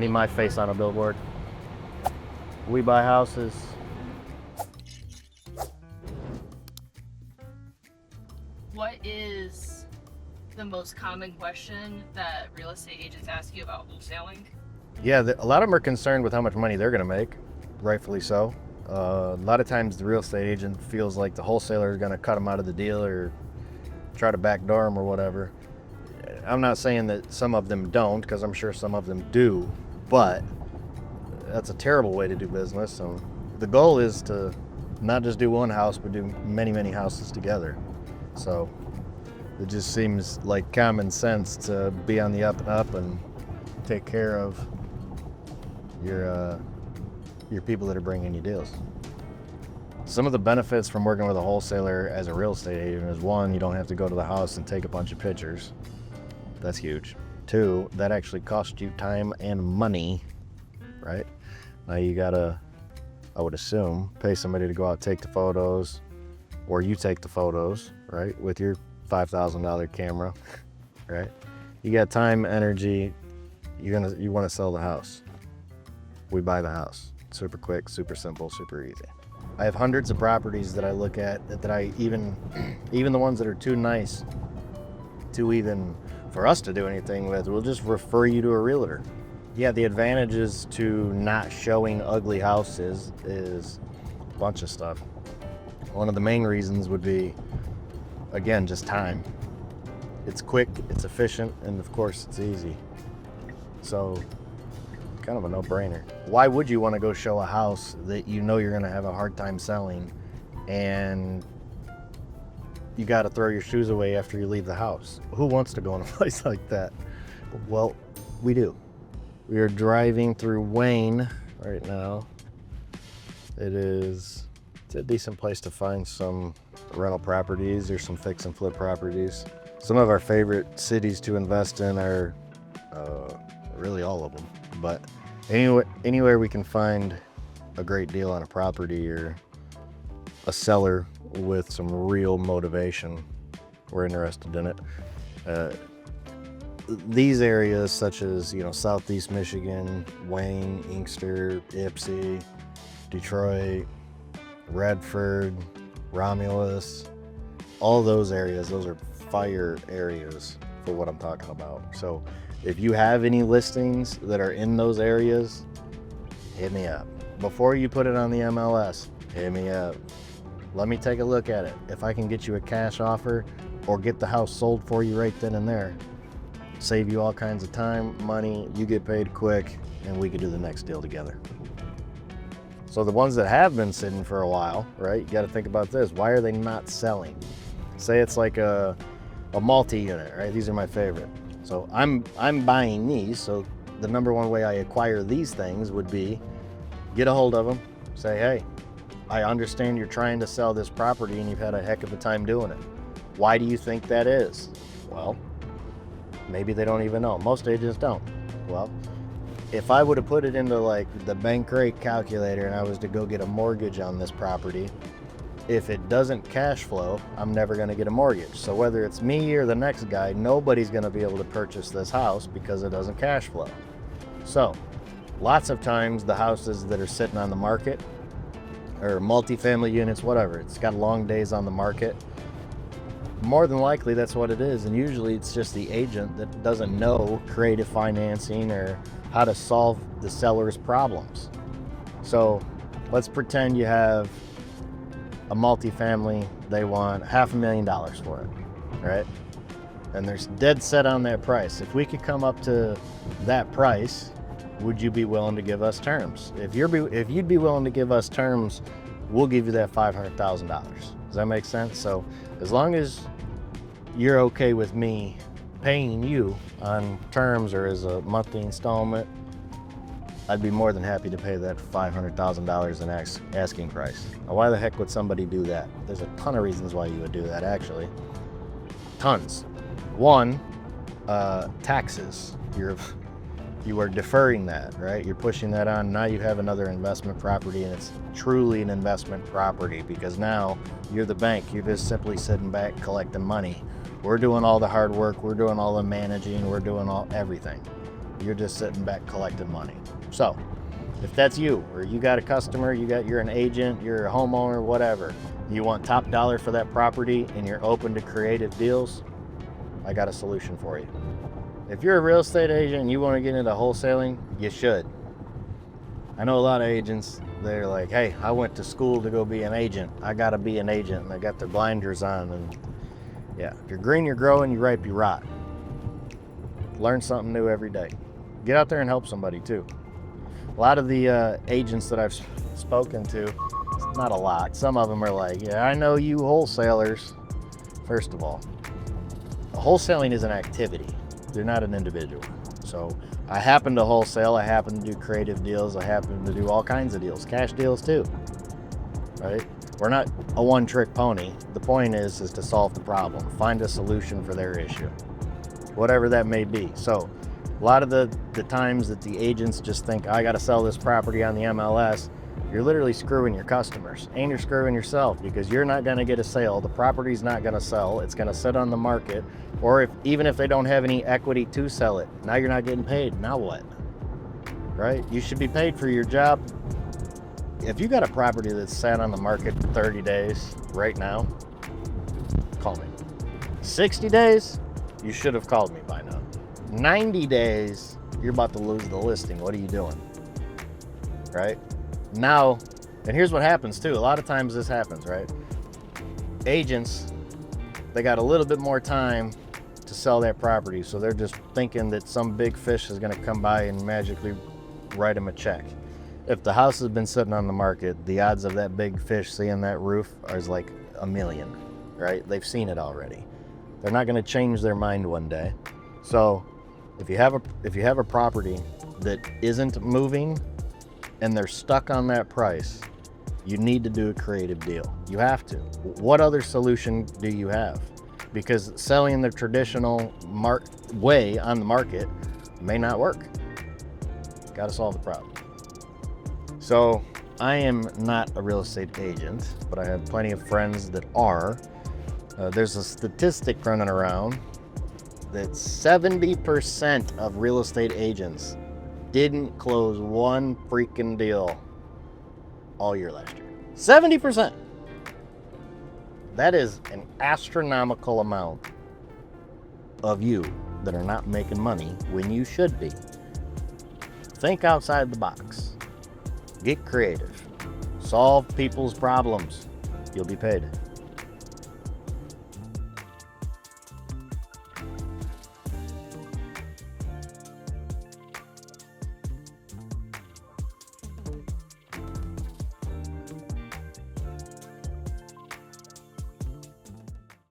need my face on a billboard. We buy houses. What is the most common question that real estate agents ask you about wholesaling? Yeah, a lot of them are concerned with how much money they're going to make, rightfully so. A lot of times the real estate agent feels like the wholesaler is going to cut them out of the deal or try to backdoor them or whatever. I'm not saying that some of them don't, because I'm sure some of them do, but that's a terrible way to do business. So the goal is to not just do one house, but do many, many houses together. So it just seems like common sense to be on the up and up and take care of your people that are bringing you deals. Some of the benefits from working with a wholesaler as a real estate agent is, one, you don't have to go to the house and take a bunch of pictures. That's huge. Two, that actually costs you time and money, right? Now you gotta, I would assume, pay somebody to go out and take the photos, or you take the photos, right, with your $5,000 camera, right? You got time, energy, you want to sell the house. We buy the house. Super quick, super simple, super easy. I have hundreds of properties that I look at that I even the ones that are too nice to even for us to do anything with, we'll just refer you to a realtor. Yeah, the advantages to not showing ugly houses is a bunch of stuff. One of the main reasons would be, again, just time. It's quick, it's efficient, and of course it's easy. So, kind of a no-brainer. Why would you want to go show a house that you know you're going to have a hard time selling and you got to throw your shoes away after you leave the house? Who wants to go in a place like that? Well, we do. We are driving through Wayne right now. It's a decent place to find some rental properties or some fix and flip properties. Some of our favorite cities to invest in are really all of them, but anywhere we can find a great deal on a property or a seller with some real motivation, we're interested in it. These areas such as, Southeast Michigan, Wayne, Inkster, Ypsi, Detroit, Redford, Romulus, all those areas, those are fire areas for what I'm talking about. So if you have any listings that are in those areas, hit me up. Before you put it on the MLS, hit me up. Let me take a look at it. If I can get you a cash offer or get the house sold for you right then and there, save you all kinds of time, money, you get paid quick, and we could do the next deal together. So the ones that have been sitting for a while, right, you got to think about this. Why are they not selling? Say it's like a multi-unit, right? These are my favorite. So I'm buying these, so the number one way I acquire these things would be get a hold of them, say, hey, I understand you're trying to sell this property and you've had a heck of a time doing it. Why do you think that is? Well, maybe they don't even know. Most agents don't. Well, if I would have put it into like the bank rate calculator and I was to go get a mortgage on this property, if it doesn't cash flow, I'm never going to get a mortgage. So whether it's me or the next guy, nobody's going to be able to purchase this house because it doesn't cash flow. So lots of times the houses that are sitting on the market or multifamily units, whatever, it's got long days on the market. More than likely that's what it is. And usually it's just the agent that doesn't know creative financing or how to solve the seller's problems. So let's pretend you have a multifamily, they want $500,000 for it, right? And they're dead set on that price. If we could come up to that price, would you be willing to give us terms? If you'd be willing to give us terms, we'll give you that $500,000. Does that make sense? So as long as you're okay with me paying you on terms or as a monthly installment, I'd be more than happy to pay that $500,000 in asking price. Now, why the heck would somebody do that? There's a ton of reasons why you would do that, actually. Tons. One, taxes. You are deferring that, right? You're pushing that on. Now you have another investment property, and it's truly an investment property because now you're the bank. You're just simply sitting back collecting money. We're doing all the hard work. We're doing all the managing. We're doing everything. you're just sitting back collecting money. So if that's you, or you got a customer, you're an agent, you're a homeowner, whatever, you want top dollar for that property and you're open to creative deals, I got a solution for you. If you're a real estate agent and you want to get into wholesaling, you should. I know a lot of agents, they're like, hey, I went to school to go be an agent. I got to be an agent. And they got their blinders on. And yeah, if you're green, you're growing, you're ripe, you rot. Learn something new every day. Get out there and help somebody too. A lot of the agents that I've spoken to, not a lot, some of them are like, yeah, I know you wholesalers. First of all, wholesaling is an activity. They're not an individual. So I happen to wholesale, I happen to do creative deals, I happen to do all kinds of deals, cash deals too, right? We're not a one-trick pony. The point is to solve the problem, find a solution for their issue, whatever that may be. So a lot of the times that the agents just think, I gotta sell this property on the MLS, you're literally screwing your customers and you're screwing yourself, because you're not gonna get a sale, the property's not gonna sell, it's gonna sit on the market, or even if they don't have any equity to sell it, now you're not getting paid, now what? Right? You should be paid for your job. If you got a property that's sat on the market for 30 days right now, call me. 60 days, you should have called me by now. 90 days, you're about to lose the listing. What are you doing? Right? Now, and here's what happens too. A lot of times this happens, right? Agents, they got a little bit more time to sell that property, so they're just thinking that some big fish is going to come by and magically write them a check. If the house has been sitting on the market, the odds of that big fish seeing that roof is like a million, right? They've seen it already. They're not going to change their mind one day. So if you have a property that isn't moving and they're stuck on that price, you need to do a creative deal. You have to. What other solution do you have? Because selling the traditional way on the market may not work. Got to solve the problem. So I am not a real estate agent, but I have plenty of friends that are. There's a statistic running around that 70% of real estate agents didn't close one freaking deal all year last year. 70%. That is an astronomical amount of you that are not making money when you should be. Think outside the box. Get creative. Solve people's problems. You'll be paid.